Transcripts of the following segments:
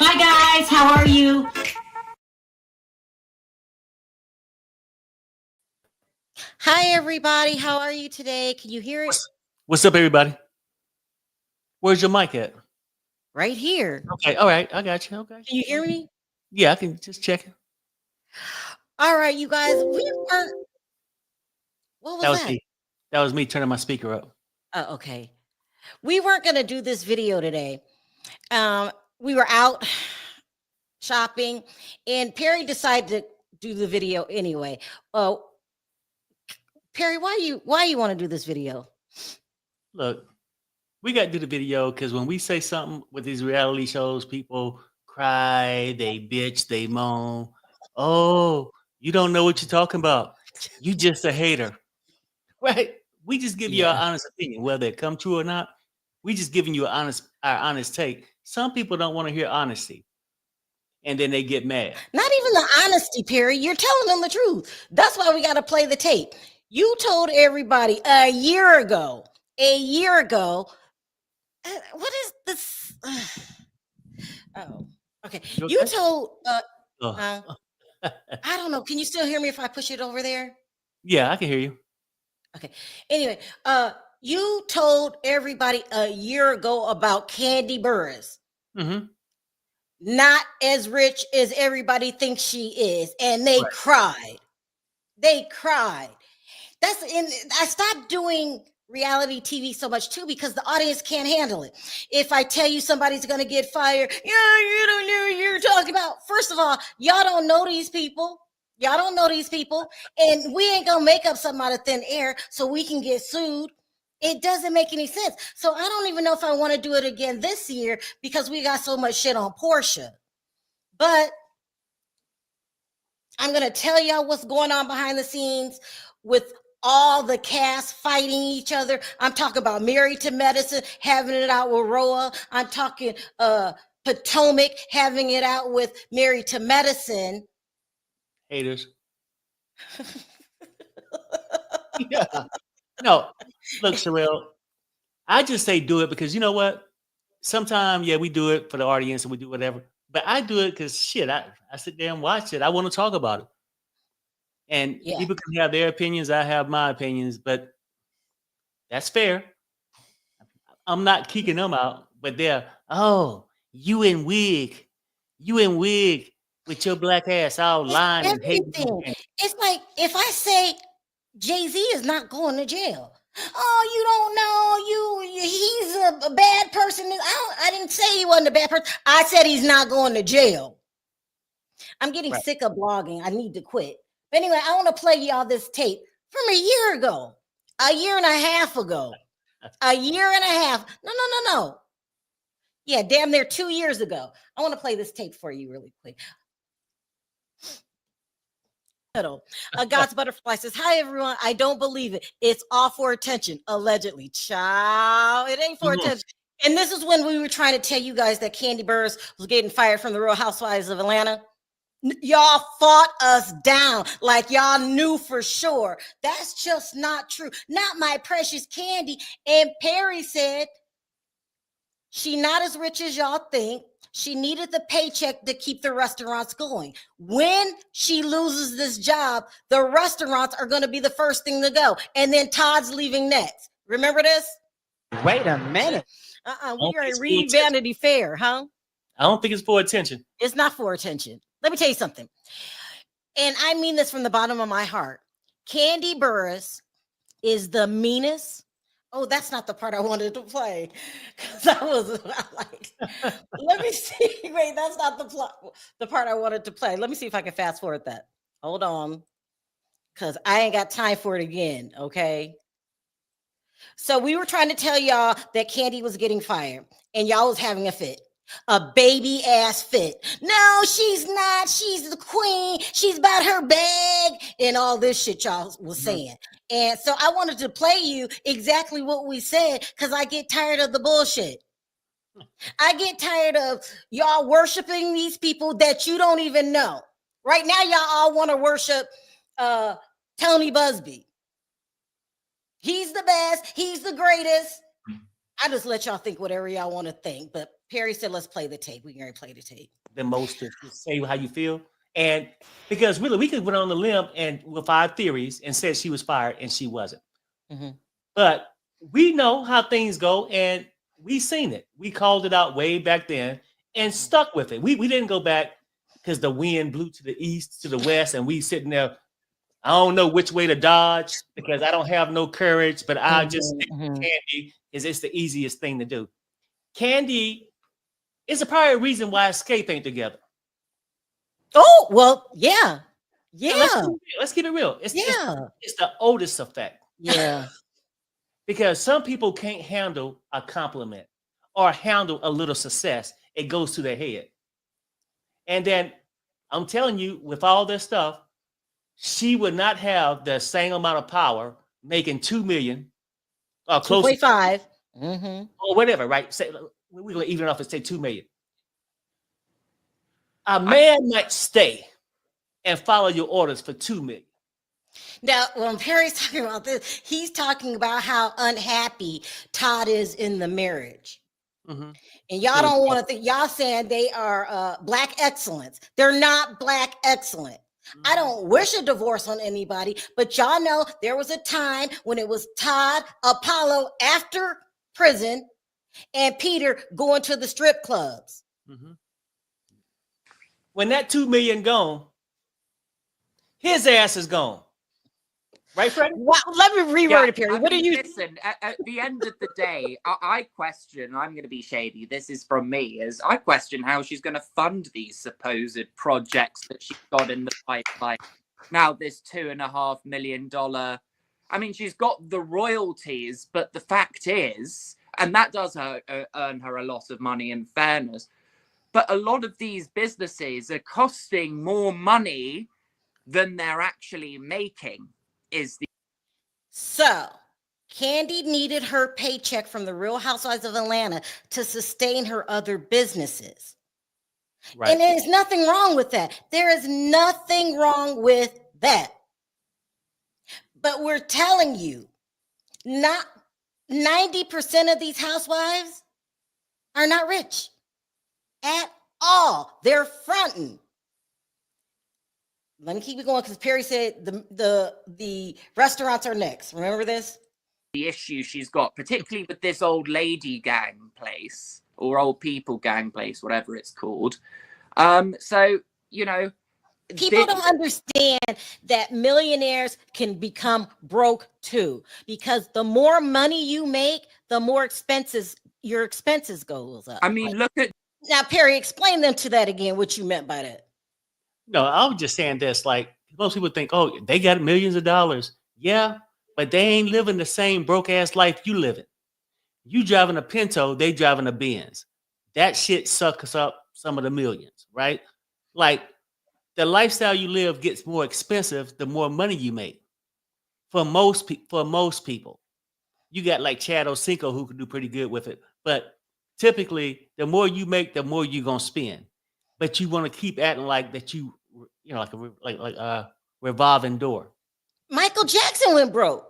Hi guys, how are you? Hi everybody, how are you today? Can you hear it? What's up, everybody? Where's your mic at? Right here. Okay, all right, I got you. Okay. Can you hear me? Yeah, I can just check it. All right, you guys, we weren't. What was that? Me. That was me turning my speaker up. Oh, okay. We weren't going to do this video today. We were out shopping, and Perry decided to do the video anyway. Perry, why you want to do this video? Look, we got to do the video because when we say something with these reality shows, people cry, they bitch, they moan. Oh, you don't know what you're talking about. You just a hater, right? We just give you our honest opinion, whether it come true or not. We just giving you our honest take. Some people don't want to hear honesty, and then they get mad. Not even the honesty, Perry. You're telling them the truth. That's why we got to play the tape. You told everybody a year ago. What is this? Oh, okay. You told. I don't know. Can you still hear me if I push it over there? Yeah, I can hear you. Okay. Anyway, you told everybody a year ago about Kandi Burruss. Mm-hmm. Not as rich as everybody thinks she is, and they cried. They cried. I stopped doing reality TV so much too because the audience can't handle it. If I tell you somebody's going to get fired, you don't know what you're talking about. First of all, y'all don't know these people. Y'all don't know these people, and we ain't gonna make up something out of thin air so we can get sued. It doesn't make any sense. So I don't even know if I want to do it again this year because we got so much shit on Porsha. But I'm gonna tell y'all what's going on behind the scenes with all the cast fighting each other. I'm talking about Married to Medicine having it out with RHOA. I'm talking Potomac having it out with Married to Medicine. Haters. Yeah. No, look, Sharrell, I just say do it because you know what? Sometimes, we do it for the audience and we do whatever. But I do it because shit, I sit there and watch it. I want to talk about it. And people can have their opinions. I have my opinions, but that's fair. I'm not kicking them out, but they're, you in wig with your black ass all lying and hating. It's like if I say Jay-Z is not going to jail. Oh, you don't know. He's a bad person. I didn't say he wasn't a bad person. I said he's not going to jail. I'm getting sick of blogging. I need to quit. But anyway, I want to play y'all this tape from a year ago, a year and a half ago, a year and a half. No. Yeah, damn near 2 years ago. I want to play this tape for you really quick. God's Butterfly says, hi, everyone. I don't believe it. It's all for attention, allegedly. Ciao. It ain't for attention. And this is when we were trying to tell you guys that Kandi Burruss was getting fired from the Real Housewives of Atlanta. Y'all fought us down like y'all knew for sure. That's just not true. Not my precious Kandi. And Perry said, she not as rich as y'all think. She needed the paycheck to keep the restaurants going. When she loses this job, the restaurants are going to be the first thing to go. And then Todd's leaving next. Remember this? Wait a minute. We are reading Vanity Fair, huh? I don't think it's for attention. It's not for attention. Let me tell you something. And I mean this from the bottom of my heart. Kandi Burruss is the meanest. Oh, that's not the part I wanted to play. Because I was like, let me see. Wait, that's not the part I wanted to play. Let me see if I can fast forward that. Hold on. Because I ain't got time for it again, okay? So we were trying to tell y'all that Kandi was getting fired and y'all was having a fit. A baby ass fit. No, she's not. She's the queen. She's about her bag and all this shit y'all was saying. And so I wanted to play you exactly what we said because I get tired of the bullshit. I get tired of y'all worshiping these people that you don't even know. Right now, y'all all want to worship Tony Busby. He's the best. He's the greatest. I just let y'all think whatever y'all want to think. But Perry said, let's play the tape. We can already play the tape. The most to say how you feel. And because really, we could went on the limb and with our theories and said she was fired and she wasn't. But we know how things go and we seen it. We called it out way back then and stuck with it. We didn't go back because the wind blew to the east, to the west, and we sitting there. I don't know which way to dodge because I don't have no courage, but I just think Kandi is it's the easiest thing to do. Kandi is a probably a reason why Escape ain't together. Oh, well, yeah. Yeah. Let's keep it real. It's the Otis effect. Yeah. Because some people can't handle a compliment or handle a little success. It goes to their head. And then I'm telling you, with all this stuff, she would not have the same amount of power making 2 million or close 2.5 or whatever, right? Say we're gonna even off and say 2 million. A man might stay and follow your orders for 2 million. Now, when Perry's talking about this, he's talking about how unhappy Todd is in the marriage. And y'all don't want to think, y'all saying they are Black excellence. They're not Black excellent. I don't wish a divorce on anybody, but y'all know there was a time when it was Todd, Apollo after prison, and Peter going to the strip clubs. When that 2 million gone, his ass is gone. Right, Freddie? Well, let me reword it, Perry. What do you listen? At the end of the day, I question. I'm going to be shady. This is from me. Is I question how she's going to fund these supposed projects that she's got in the pipeline. Now, this $2.5 million. I mean, she's got the royalties, but the fact is, and that does earn her a lot of money. In fairness, but a lot of these businesses are costing more money than they're actually making. So Kandi needed her paycheck from the Real Housewives of Atlanta to sustain her other businesses. Right. And there's nothing wrong with that. There is nothing wrong with that. But we're telling you, not 90% of these housewives are not rich at all. They're fronting. Let me keep it going because Perry said the restaurants are next. Remember this? The issue she's got, particularly with this old lady gang place or old people gang place, whatever it's called. So, you know, people don't understand that millionaires can become broke too, because the more money you make, the more your expenses goes up. I mean, look at now, Perry, explain them to that again, what you meant by that. No, I was just saying this, like most people think, oh, they got millions of dollars. Yeah, but they ain't living the same broke ass life you living. You driving a Pinto, they driving a Benz. That shit sucks up some of the millions, right? Like the lifestyle you live gets more expensive the more money you make. For most people, you got like Chad Osinko who can do pretty good with it, but typically the more you make, the more you're gonna spend. But you want to keep acting like that you know, like a revolving door. Michael Jackson went broke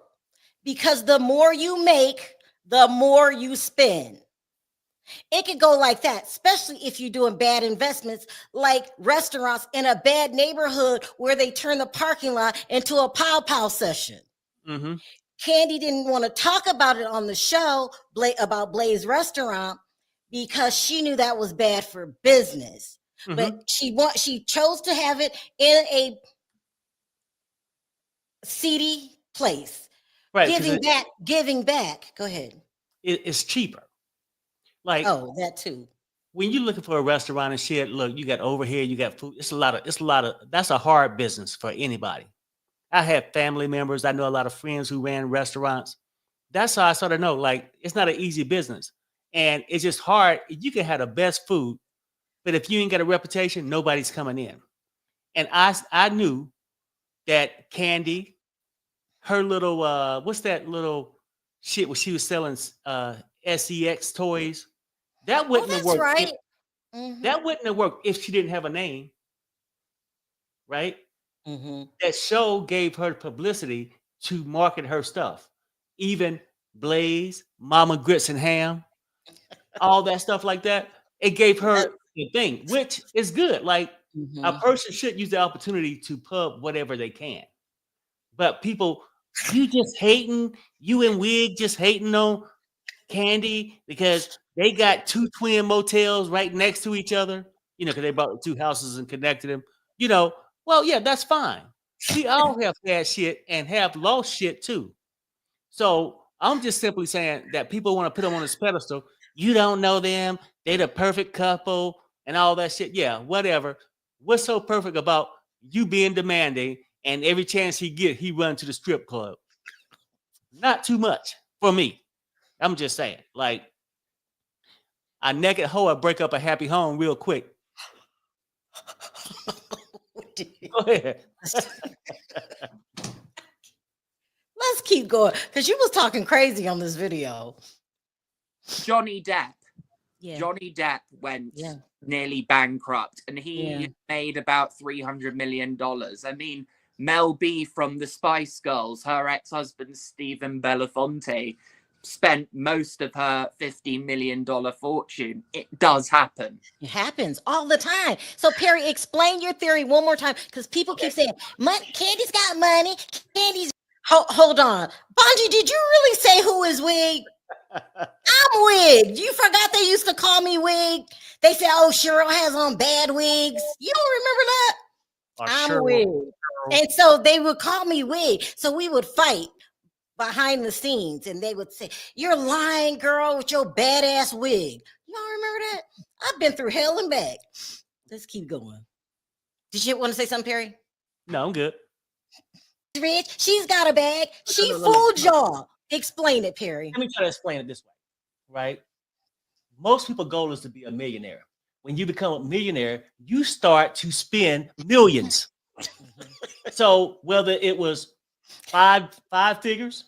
because the more you make, the more you spend. It could go like that, especially if you're doing bad investments like restaurants in a bad neighborhood where they turn the parking lot into a pow-pow session. Kandi didn't want to talk about it on the show about Blaze Restaurant because she knew that was bad for business. But she chose to have it in a seedy place. Right. Giving back. Go ahead. It's cheaper. Like, oh, that too. When you're looking for a restaurant and shit, look, you got overhead, you got food. It's a lot of that's a hard business for anybody. I have family members. I know a lot of friends who ran restaurants. that's how I sort of know, like, it's not an easy business. And it's just hard. You can have the best food, but if you ain't got a reputation, nobody's coming in. And I knew that Kandi, her little what's that little shit where she was selling SEX toys, that wouldn't have that's worked. right. That wouldn't have worked if she didn't have a name, right? That show gave her publicity to market her stuff. Even Blaze, Mama Grits and Ham, all that stuff like that. It gave her the thing, which is good. Like a person should use the opportunity to pub whatever they can. But people, you just hating, you and Wig just hating on Kandi because they got 2 twin motels right next to each other, because they bought the 2 houses and connected them, well, yeah, that's fine. We all have had shit and have lost shit too. So I'm just simply saying that people want to put them on this pedestal. You don't know them. They're the perfect couple and all that shit. Yeah, whatever. What's so perfect about you being demanding and every chance he get, he run to the strip club? Not too much for me. I'm just saying, like, a naked hoe break up a happy home real quick. Go ahead. Let's keep going because you was talking crazy on this video. Johnny Depp. Yeah. Johnny Depp went nearly bankrupt, and he made about $300 million. I mean, Mel B from the Spice Girls, her ex-husband Stephen Belafonte, spent most of her $50 million fortune. It does happen. It happens all the time. So Perry, explain your theory one more time, because people keep saying, Kandi's got money. Kandi's hold on. Bonji, did you really say who is Wig? I'm Wig. You forgot they used to call me Wig? They said, oh, Sharrell has on bad wigs. You don't remember that? I'm Wig. And so they would call me Wig. So we would fight behind the scenes, and they would say, you're lying, girl, with your badass wig. You don't remember that? I've been through hell and back. Let's keep going. Did you want to say something, Perry? No, I'm good. Rich, she's got a bag. She fooled y'all. Explain it, Perry. Let me try to explain it this way, right? Most people's goal is to be a millionaire. When you become a millionaire, you start to spend millions. So whether it was five figures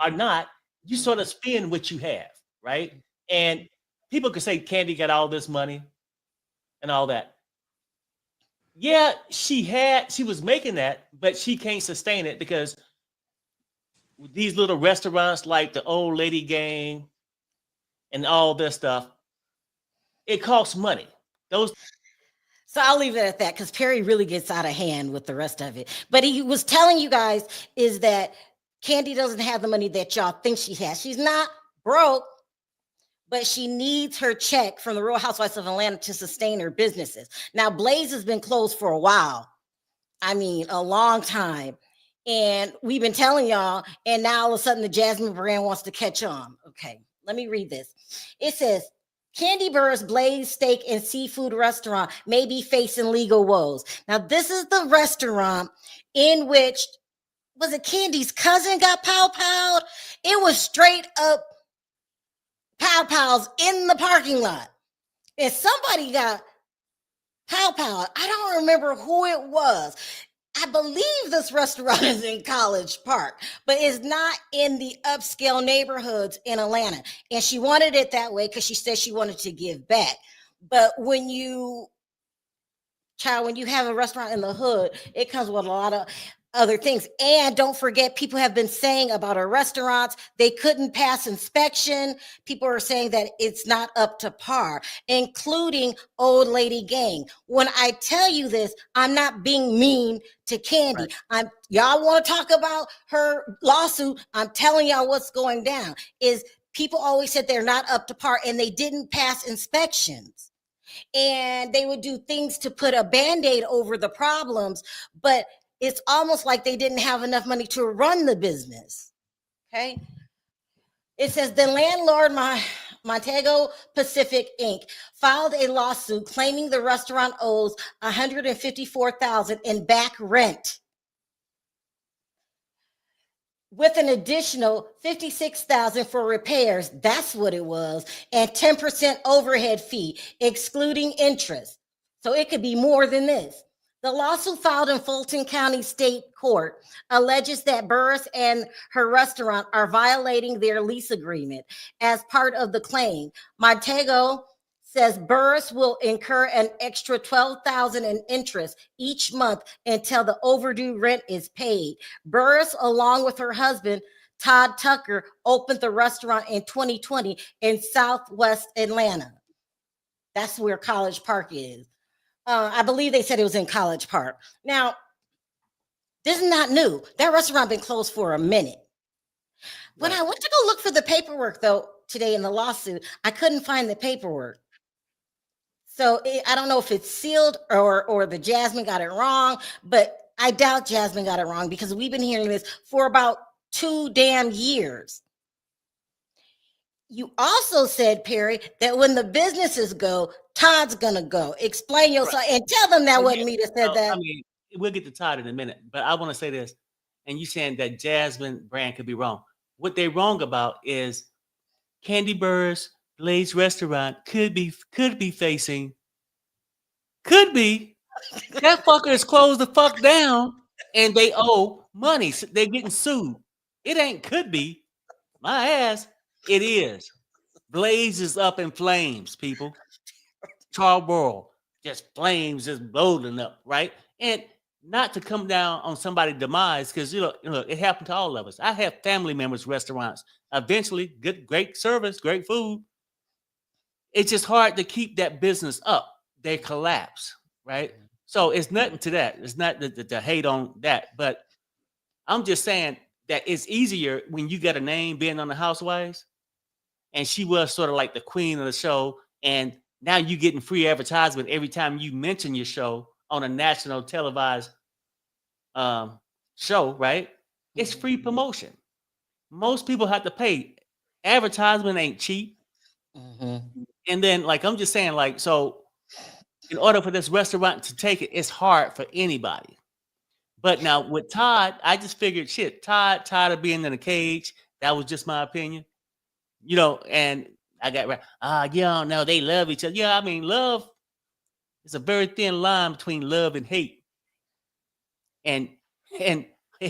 or not, you sort of spend what you have, right? And people could say Kandi got all this money and all that. Yeah, she was making that, but she can't sustain it because these little restaurants like the Old Lady Gang and all this stuff, it costs money. So I'll leave it at that because Perry really gets out of hand with the rest of it. But he was telling you guys is that Kandi doesn't have the money that y'all think she has. She's not broke, but she needs her check from the Real Housewives of Atlanta to sustain her businesses. Now, Blaze has been closed for a while. I mean, a long time. And we've been telling y'all, and now all of a sudden the Jasmine brand wants to catch on. Okay, let me read this. It says, Kandi Burruss Blaze Steak and Seafood Restaurant may be facing legal woes. Now, this is the restaurant in which, was it Kandi's cousin got pow-powed? It was straight up pow-pows in the parking lot. And somebody got pow-powed. I don't remember who it was. I believe this restaurant is in College Park, but it's not in the upscale neighborhoods in Atlanta. And she wanted it that way because she said she wanted to give back. But when you have a restaurant in the hood, it comes with a lot of other things. And don't forget, people have been saying about our restaurants, they couldn't pass inspection. People are saying that it's not up to par, including Old Lady Gang. When I tell you this, I'm not being mean to Kandi. Right. Y'all want to talk about her lawsuit? I'm telling y'all what's going down is people always said they're not up to par and they didn't pass inspections. And they would do things to put a Band-Aid over the problems, but it's almost like they didn't have enough money to run the business. Okay. It says the landlord, Montego Pacific Inc., filed a lawsuit claiming the restaurant owes $154,000 in back rent. with an additional $56,000 for repairs. That's what it was, and 10% overhead fee, excluding interest. So it could be more than this. The lawsuit filed in Fulton County State Court alleges that Burruss and her restaurant are violating their lease agreement. As part of the claim, Montego says Burruss will incur an extra $12,000 in interest each month until the overdue rent is paid. Burruss, along with her husband, Todd Tucker, opened the restaurant in 2020 in Southwest Atlanta. That's where College Park is. I believe they said it was in College Park. Now, this is not new. That restaurant been closed for a minute. When I went to go look for the paperwork, though, today in the lawsuit, I couldn't find the paperwork. So I don't know if it's sealed or the Jasmine got it wrong, but I doubt Jasmine got it wrong because we've been hearing this for about 2 damn years. You also said, Perry, that when the businesses go, Todd's gonna go. Explain yourself and tell them that wasn't me that said that. I mean, we'll get to Todd in a minute, but I want to say this. And you saying that Jasmine brand could be wrong. What they're wrong about is Kandi Burruss Blaze Restaurant could be facing. Could be. That fucker is closed the fuck down and they owe money. So they're getting sued. It ain't could be. My ass. It is. Blaze is up in flames, people. Charborough. Just flames just building up, right? And not to come down on somebody's demise, because you know, it happened to all of us. I have family members, restaurants. Eventually, great service, great food. It's just hard to keep that business up. They collapse, right? So it's nothing to that. It's not the hate on that, but I'm just saying that it's easier when you got a name being on the Housewives, and she was sort of like the queen of the show, and now you getting free advertisement every time you mention your show on a national televised show, right? It's free promotion. Most people have to pay. Advertisement ain't cheap. And then, like, I'm just saying, like, so in order for this restaurant to take it, it's hard for anybody. But now with Todd, I just figured, shit, Todd of being in a cage. That was just my opinion, you know. And I got yeah, no, they love each other. Yeah, I mean, love is a very thin line between love and hate, and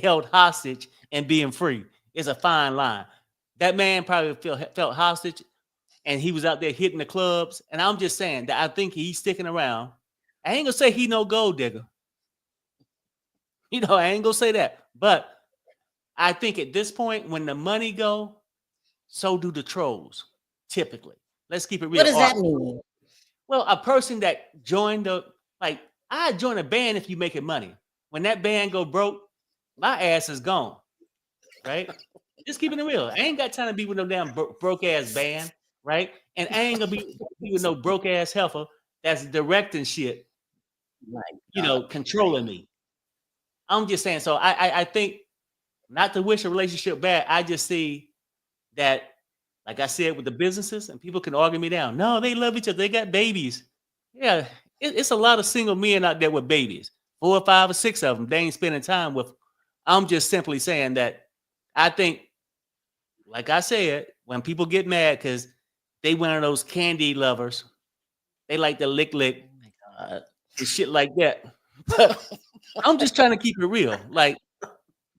held hostage and being free is a fine line. That man probably felt hostage, and he was out there hitting the clubs. And I'm just saying that I think he's sticking around. I ain't gonna say he no gold digger. You know, I ain't gonna say that. But I think at this point, when the money go, so do the trolls, typically. Let's keep it real. What does that mean? Well, a person that joined I join a band if you making money. When that band go broke, my ass is gone, right? Just keeping it real. I ain't got time to be with no damn broke ass band, right? And I ain't gonna be with no broke ass helper that's directing shit, you know, controlling me. I'm just saying. So I think, not to wish a relationship bad, I just see that, like I said, with the businesses, and people can argue me down. No, they love each other. They got babies. Yeah, it's a lot of single men out there with babies. 4 or 5 or 6 of them. They ain't spending time with. I'm just simply saying that I think, like I said, when people get mad because they one of those candy lovers, they like to lick and shit like that. But I'm just trying to keep it real. Like,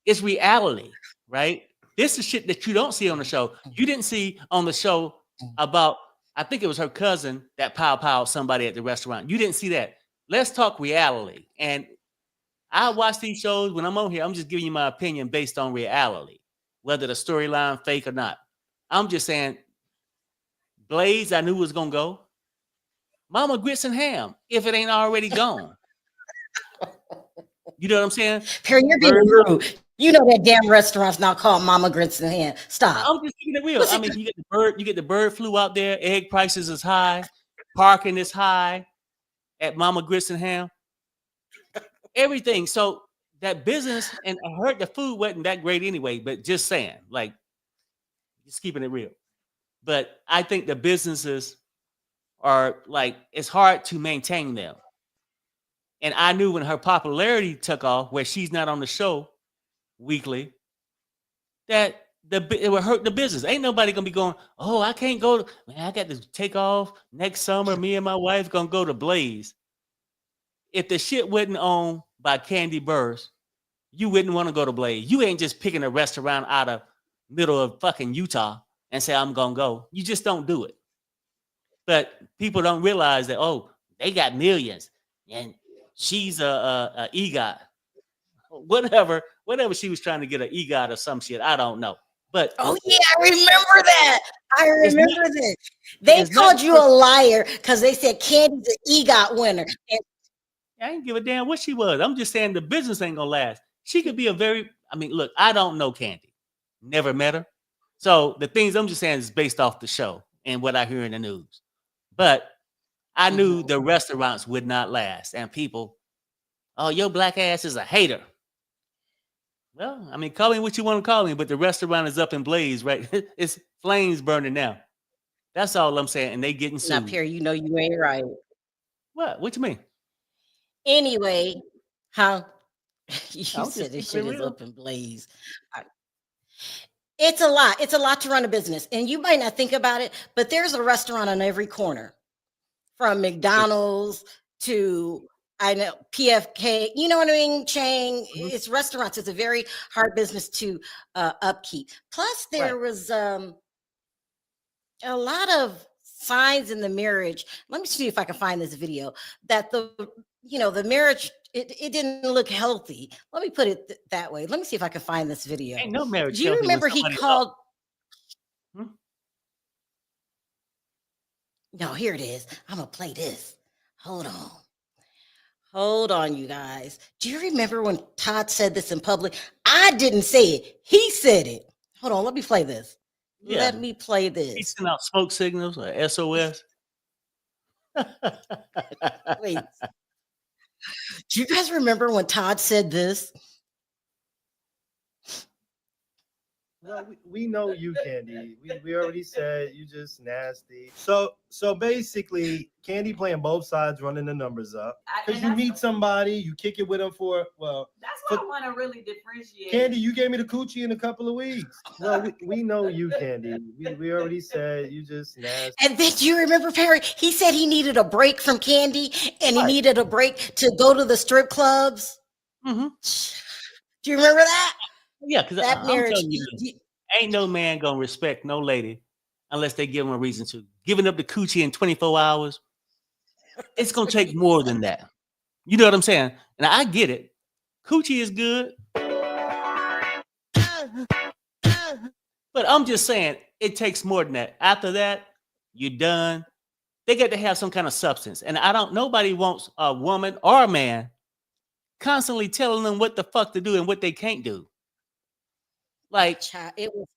it's reality, right? This is shit that you don't see on the show. You didn't see on the show about, I think it was her cousin that pow somebody at the restaurant. You didn't see that. Let's talk reality. And I watch these shows. When I'm on here, I'm just giving you my opinion based on reality, whether the storyline fake or not. I'm just saying, Blaze, I knew was gonna go. Mama Grits and Ham, if it ain't already gone. You know what I'm saying? Perry, you're being rude. You know that damn restaurant's not called Mama Grits and Ham. Stop. I'm just keeping it real. I mean, you get the bird flu out there. Egg prices is high. Parking is high at Mama Grits and Ham. Everything. So that business, and I heard the food wasn't that great anyway, but just saying, like, just keeping it real. But I think the businesses are like, it's hard to maintain them. And I knew when her popularity took off, where she's not on the show weekly, that it would hurt the business. Ain't nobody gonna be going, oh, I can't go. Man, I got to take off next summer. Me and my wife gonna go to Blaze. If the shit wasn't owned by Kandi Burruss, you wouldn't want to go to Blaze. You ain't just picking a restaurant out of middle of fucking Utah and say, I'm gonna go. You just don't do it. But people don't realize that, oh, they got millions and she's a EGOT. Whatever she was trying to get an EGOT or some shit. I don't know. But oh yeah, I remember that. I remember that. They called you a liar because they said Kandi's an EGOT winner. And I ain't give a damn what she was. I'm just saying the business ain't gonna last. She could be look, I don't know Kandi. Never met her. So the things I'm just saying is based off the show and what I hear in the news. But I knew the restaurants would not last. And people, oh, your black ass is a hater. Well, I mean, call me what you want to call me, but the restaurant is up in blaze, right? It's flames burning now. That's all I'm saying. And they getting sued. now, Perry, you know you ain't right. What? What you mean? Anyway, huh? You I'm said just this keeping shit it is real. up in blaze. It's a lot. It's a lot to run a business. And you might not think about it, but there's a restaurant on every corner. From McDonald's to I know PFK, you know what I mean? Chang, it's restaurants. It's a very hard business to upkeep. Plus, there was a lot of signs in the marriage. Let me see if I can find this video that the marriage it didn't look healthy. Let me put it that way. Let me see if I can find this video. Ain't no marriage. Do you remember he called? No, here it is. I'm gonna play this. Hold on, you guys. Do you remember when Todd said this in public? I didn't say it. He said it. Hold on, let me play this. Yeah. Let me play He this. sent out smoke signals or SOS. Wait. Do you guys remember when Todd said this? Well, we know you, Kandi. We already said you just nasty. So basically, Kandi playing both sides, running the numbers up. Because you meet somebody, you kick it with them that's what I want to really differentiate. Kandi, you gave me the coochie in a couple of weeks. Well, we know you, Kandi. We already said you just nasty. And then do you remember, Perry? He said he needed a break from Kandi and he needed a break to go to the strip clubs. Mm-hmm. Do you remember that? Yeah, because That I'm marriage. telling you, ain't no man gonna respect no lady unless they give him a reason to. Giving up the coochie in 24 hours, it's gonna take more than that. You know what I'm saying? And I get it. Coochie is good. But I'm just saying it takes more than that. After that, you're done. They got to have some kind of substance. And nobody wants a woman or a man constantly telling them what the fuck to do and what they can't do. Like, It was.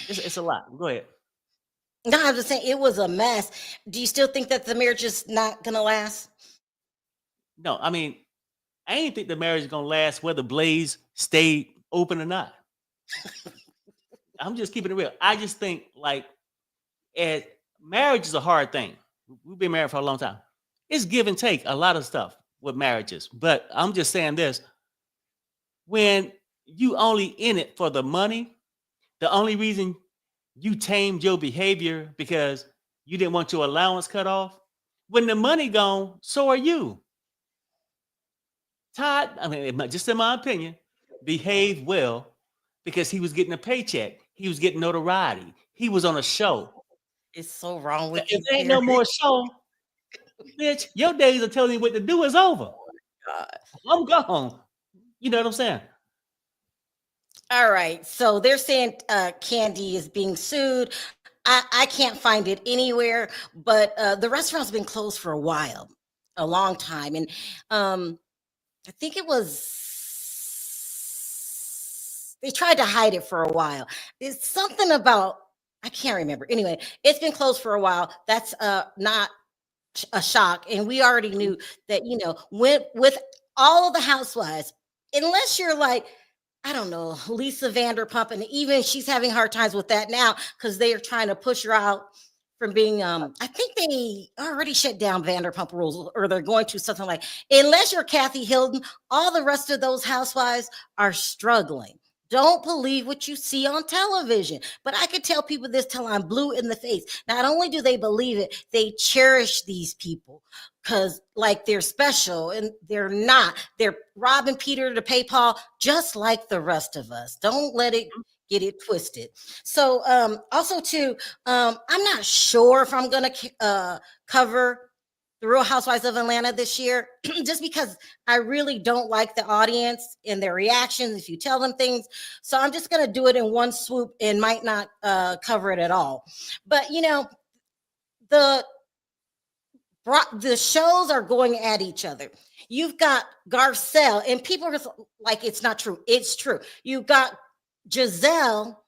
it's a lot. Go ahead. No, I'm just saying it was a mess. Do you still think that the marriage is not gonna last? No, I mean, I ain't think the marriage is gonna last whether Blaze stayed open or not. I'm just keeping it real. I just think marriage is a hard thing. We've been married for a long time. It's give and take a lot of stuff with marriages. But I'm just saying this: when you only in it for the money, the only reason you tamed your behavior because you didn't want your allowance cut off. When the money gone, so are you. Todd, I mean, just in my opinion, behaved well because he was getting a paycheck. He was getting notoriety. He was on a show. It's so wrong with If there ain't no more show, bitch, your days of telling you what to do is over. I'm gone. You know what I'm saying? All right. So they're saying Kandi is being sued. I can't find it anywhere, but the restaurant's been closed for a while, a long time. And I think it was, they tried to hide it for a while. It's something about, I can't remember. Anyway, it's been closed for a while. That's not a shock. And we already knew that, with all of the housewives, unless you're like, I don't know, Lisa Vanderpump, and even she's having hard times with that now because they are trying to push her out from being, I think they already shut down Vanderpump Rules, or they're going to, something like, unless you're Kathy Hilton, all the rest of those housewives are struggling. Don't believe what you see on television. But I could tell people this till I'm blue in the face. Not only do they believe it, they cherish these people because like they're special, and they're not. They're robbing Peter to pay Paul, just like the rest of us. Don't let it get it twisted. So also too, I'm not sure if I'm gonna cover the Real Housewives of Atlanta this year, just because I really don't like the audience and their reactions if you tell them things. So I'm just going to do it in one swoop and might not cover it at all. But, you know, the shows are going at each other. You've got Garcelle, and people are like, it's not true. It's true. You've got Giselle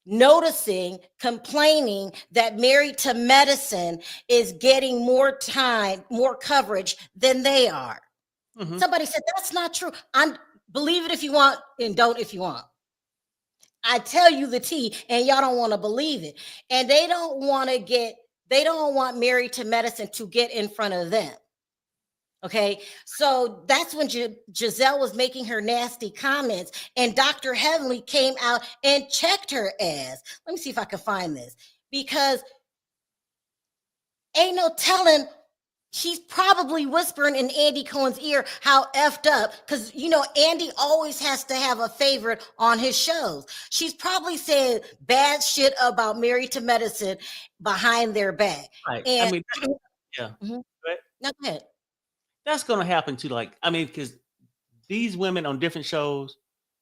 noticing, complaining that Married to Medicine is getting more time, more coverage than they are. Mm-hmm. Somebody said that's not true. Believe it if you want and don't if you want. I tell you the tea, and y'all don't want to believe it. And they don't want Married to Medicine to get in front of them. Okay, so that's when Giselle was making her nasty comments, and Dr. Heavenly came out and checked her ass. Let me see if I can find this, because ain't no telling, she's probably whispering in Andy Cohen's ear how effed up, because, you know, Andy always has to have a favorite on his shows. She's probably saying bad shit about Married to Medicine behind their back. Right. And, I mean, yeah. Mm-hmm. Right. No, go ahead. That's going to happen too. Like, I mean, because these women on different shows,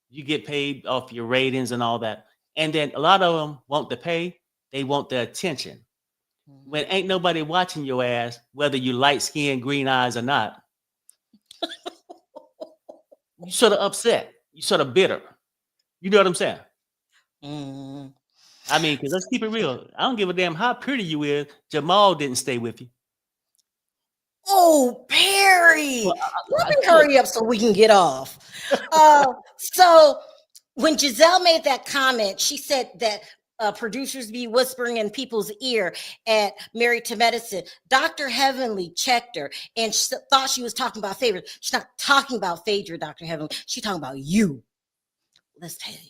you get paid off your ratings and all that. And then a lot of them want the pay. They want the attention. Mm-hmm. When ain't nobody watching your ass, whether you light skin, green eyes or not, you sort of upset. You sort of bitter. You know what I'm saying? Mm-hmm. I mean, because let's keep it real. I don't give a damn how pretty you is. Jamal didn't stay with you. Oh, Perry, let me hurry up so we can get off. So when Giselle made that comment, she said that producers be whispering in people's ear at Married to Medicine. Dr. Heavenly checked her and thought she was talking about Phaedra. She's not talking about Phaedra, Dr. Heavenly. She's talking about you. Let's tell you.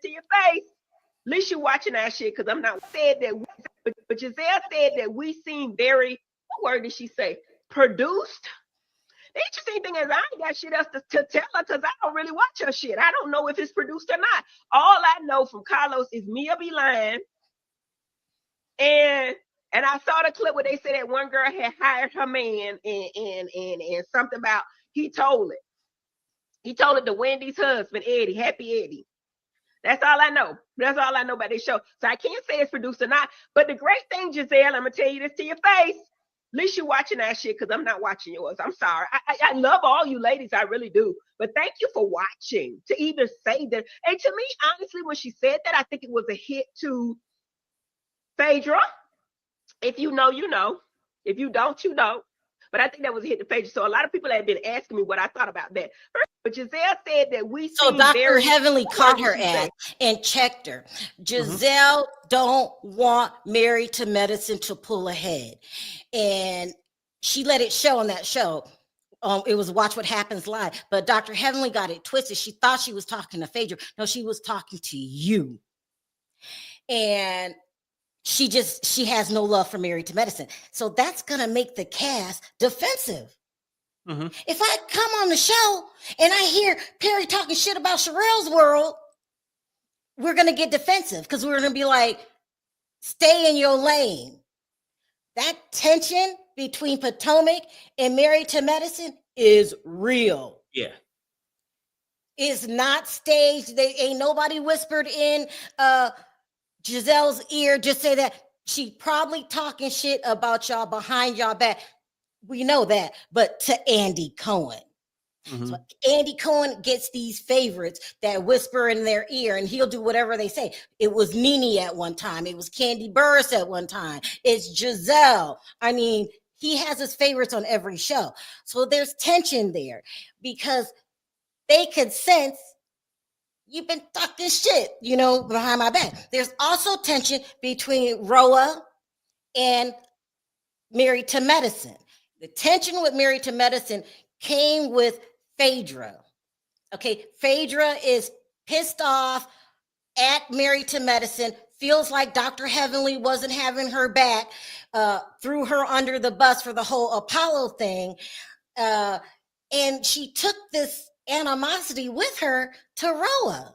To your face. At least you're watching that shit, because I'm not said that. But Giselle said that we seem very, what word did she say? Produced? The interesting thing is I ain't got shit else to tell her, because I don't really watch her shit. I don't know if it's produced or not. All I know from Carlos is Mia be lying. And I saw the clip where they said that one girl had hired her man and something about he told it. He told it to Wendy's husband, Eddie, Happy Eddie. That's all I know. That's all I know about this show. So I can't say it's produced or not. But the great thing, Giselle, I'm going to tell you this to your face. At least you're watching that shit, because I'm not watching yours. I'm sorry. I love all you ladies. I really do. But thank you for watching, to even say that. And to me, honestly, when she said that, I think it was a hit to Phaedra. If you know, you know. If you don't, you don't. But I think that was a hit to Phaedra. So a lot of people have been asking me what I thought about that. But Giselle said that we so Dr. Heavenly caught her ass and checked her. Giselle don't want Married to Medicine to pull ahead. And she let it show on that show. It was Watch What Happens Live. But Dr. Heavenly got it twisted. She thought she was talking to Phaedra. No, she was talking to you. And she has no love for Married to Medicine. So that's going to make the cast defensive. Mm-hmm. If I come on the show and I hear Perry talking shit about Sharrell's world, we're going to get defensive, because we're going to be like, stay in your lane. That tension between Potomac and Married to Medicine is real. Yeah. It's not staged. They ain't nobody whispered in Giselle's ear. Just say that she probably talking shit about y'all behind y'all back. We know that, but to Andy Cohen. Mm-hmm. So Andy Cohen gets these favorites that whisper in their ear, and he'll do whatever they say. It was Nene at one time. It was Kandi Burruss at one time. It's Giselle. I mean, he has his favorites on every show. So there's tension there, because they could sense you've been talking shit, you know, behind my back. There's also tension between RHOA and Married to Medicine. The tension with Married to Medicine came with Phaedra. Okay, Phaedra is pissed off at Married to Medicine, feels like Dr. Heavenly wasn't having her back, threw her under the bus for the whole Apollo thing. And she took this animosity with her to RHOA.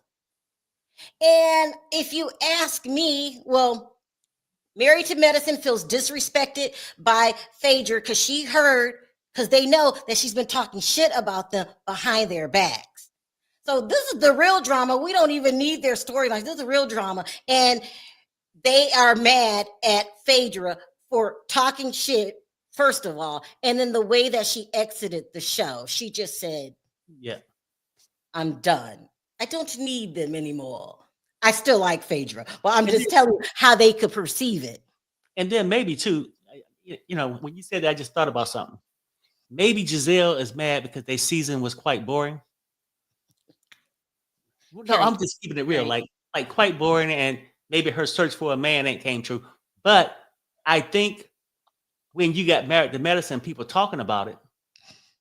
And if you ask me, well, Married to Medicine feels disrespected by Phaedra because they know that she's been talking shit about them behind their backs. So this is the real drama. We don't even need their storylines. This is the real drama. And they are mad at Phaedra for talking shit, first of all. And then the way that she exited the show, she just said, Yeah, I'm done. I don't need them anymore. I still like Phaedra. Well, I'm just telling you how they could perceive it. and then maybe too, when you said that, I just thought about something. Maybe Giselle is mad because their season was quite boring. No, I'm just keeping it real, like quite boring, and maybe her search for a man ain't came true. But I think when you got Married to Medicine, people talking about it.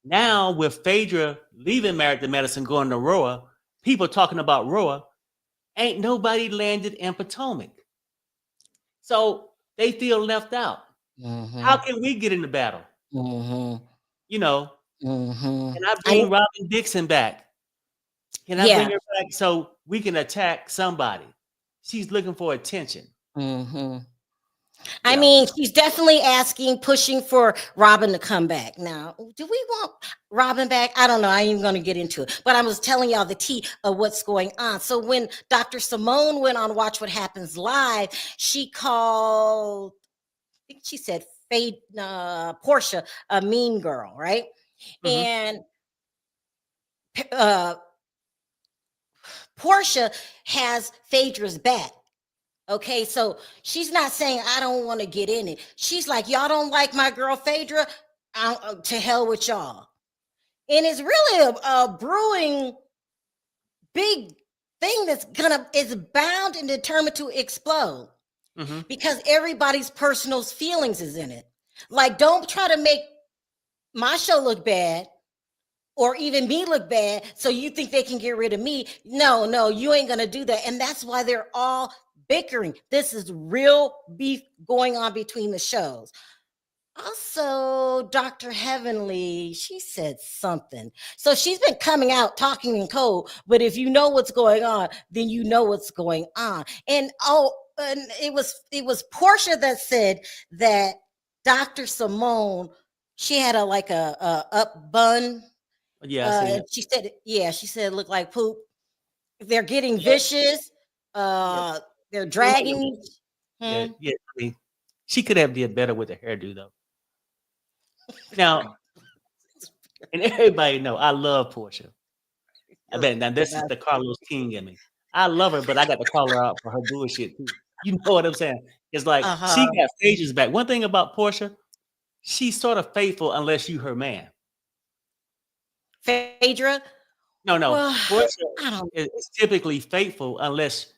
Now with Phaedra leaving Married to Medicine, going to RHOA, people talking about RHOA, ain't nobody landed in Potomac. So they feel left out. Mm-hmm. How can we get in the battle? Mm-hmm. Can I bring Robin Dixon back? Can I bring her back so we can attack somebody? She's looking for attention. Mm-hmm. I mean, she's definitely pushing for Robin to come back. Now, do we want Robin back? I don't know. I ain't even going to get into it. But I was telling y'all the tea of what's going on. So when Dr. Simone went on Watch What Happens Live, she called, I think she said, Porsha a mean girl, right? Mm-hmm. And Porsha has Phaedra's back. Okay, so she's not saying I don't want to get in it. She's like, y'all don't like my girl Phaedra? To hell with y'all. And it's really a brewing big thing is bound and determined to explode. Mm-hmm. Because everybody's personal feelings is in it. Like, don't try to make my show look bad or even me look bad so you think they can get rid of me. No, you ain't gonna do that. And that's why they're all bickering. This is real beef going on between the shows. Also, Dr. Heavenly, she said something. So she's been coming out talking in code, but if you know what's going on, then you know what's going on. And it was Porsha that said that Dr. Simone, she had a up bun. Yeah, she said it looked like poop. They're getting vicious. They're dragging. Yeah. I mean, she could have did better with the hairdo though. Now, and everybody know I love Porsha. I bet now this is the Carlos King in me. I love her, but I got to call her out for her bullshit too. You know what I'm saying? It's like she got Phaedra's back. One thing about Porsha, she's sort of faithful unless you her man. Phaedra? No. Well, Porsha is typically faithful unless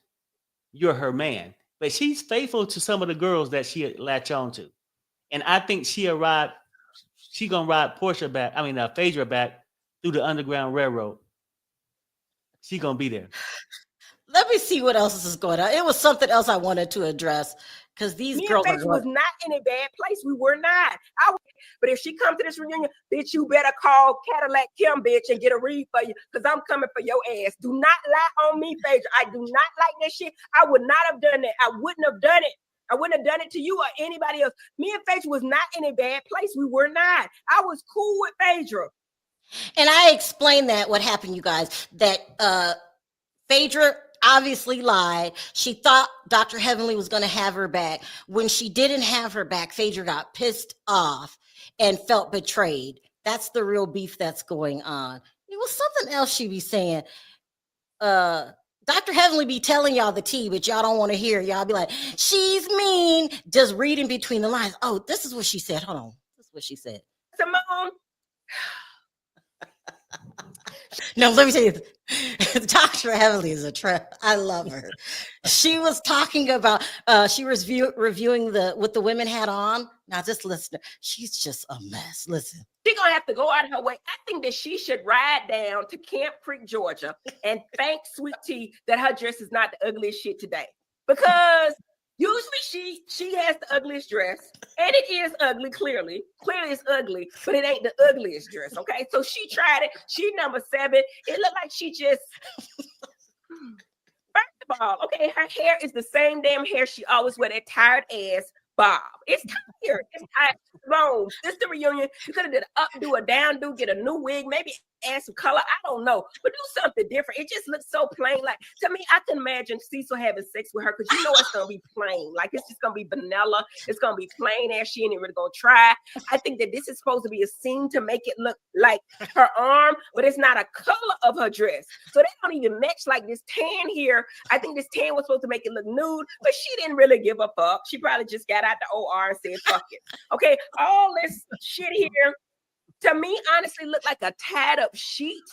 you're her man. But she's faithful to some of the girls that she latch on to. And I think she gonna ride Phaedra back through the Underground Railroad. She gonna be there. Let me see what else is going on. It was something else I wanted to address because these girls was not in a bad place. We were not. But if she comes to this reunion, bitch, you better call Cadillac Kim, bitch, and get a read for you because I'm coming for your ass. Do not lie on me, Phaedra. I do not like that shit. I would not have done that. I wouldn't have done it. I wouldn't have done it to you or anybody else. Me and Phaedra was not in a bad place. We were not. I was cool with Phaedra. And I explained what happened, you guys, that Phaedra obviously lied. She thought Dr. Heavenly was going to have her back. When she didn't have her back, Phaedra got pissed off and felt betrayed. That's the real beef that's going on. It was something else she be saying. Dr. Heavenly be telling y'all the tea, but y'all don't want to hear. Y'all be like, she's mean, just reading between the lines. Oh, this is what she said. Hold on. This is what she said. Simone. No, let me tell you, Dr. Heavenly is a trip. I love her. She was talking about, she was reviewing what the women had on. Now, just listen, she's just a mess. Listen. She's gonna have to go out of her way. I think that she should ride down to Camp Creek, Georgia, and thank Sweet Tea that her dress is not the ugliest shit today. Because usually she has the ugliest dress, and it is ugly, clearly it's ugly, but it ain't the ugliest dress. Okay, so she tried it. She number 7. It looked like she just first of all, okay, her hair is the same damn hair she always wear, that tired ass bob. It's tired. It's tired. Long. This the reunion. You could have did an updo, a downdo, get a new wig, maybe add some color. I don't know, but do something different. It just looks so plain. Like, to me, I can imagine Cecil having sex with her, because you know it's gonna be plain. Like, it's just gonna be vanilla. It's gonna be plain as she ain't really gonna try. I think that this is supposed to be a scene to make it look like her arm, but it's not a color of her dress. So they don't even match. Like this tan here. I think this tan was supposed to make it look nude, but she didn't really give a fuck. She probably just got out the OR and said, fuck it. Okay, all this shit here, to me, honestly, looked like a tied up sheet,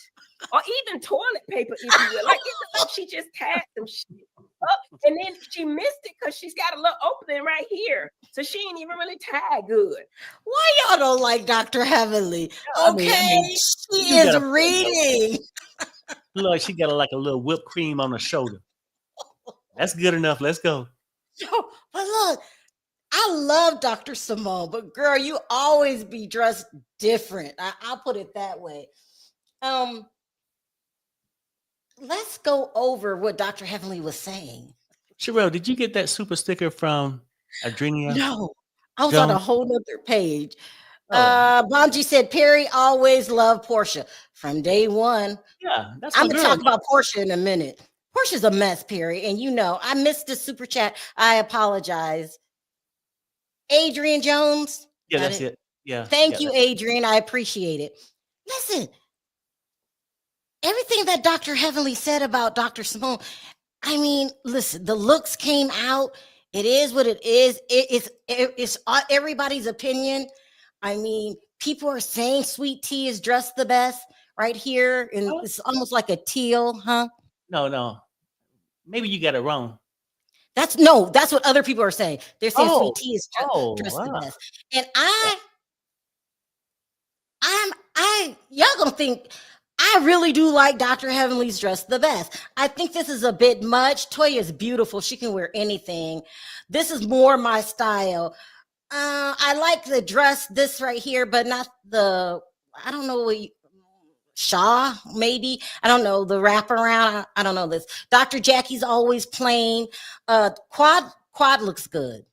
or even toilet paper, if you will. Like, it looked like she just tied some shit up, and then she missed it because she's got a little opening right here. So she ain't even really tied good. Why y'all don't like Dr. Heavenly? Okay, she is reading. Look, she got like a little whipped cream on her shoulder. That's good enough. Let's go. But look, I love Dr. Simone, but girl, you always be dressed different. I'll put it that way. Let's go over what Dr. Heavenly was saying. Sharrell, did you get that super sticker from Adrenia? No, I was on a whole nother page. Bonji said, Perry always loved Porsha from day one. Yeah, that's I'm going to talk about Porsha in a minute. Porsha's a mess, Perry. And you know, I missed the super chat. I apologize. Adrian Jones. Yeah, that's it. Yeah. Thank you, Adrian. I appreciate it. Listen, everything that Dr. Heavenly said about Dr. Simone, I mean, listen, the looks came out. It is what it is. It's everybody's opinion. I mean, people are saying Sweet Tea is dressed the best right here. And it's almost like a teal, huh? No. Maybe you got it wrong. That's what other people are saying. They're saying Sweet Tea is dressed the best. And y'all gonna think I really do like Dr. Heavenly's dress the best. I think this is a bit much. Toya is beautiful. She can wear anything. This is more my style. I like the dress, this right here, but not the, I don't know what Shaw, maybe. I don't know, the wraparound. I don't know this. Dr. Jackie's always plain. Quad looks good.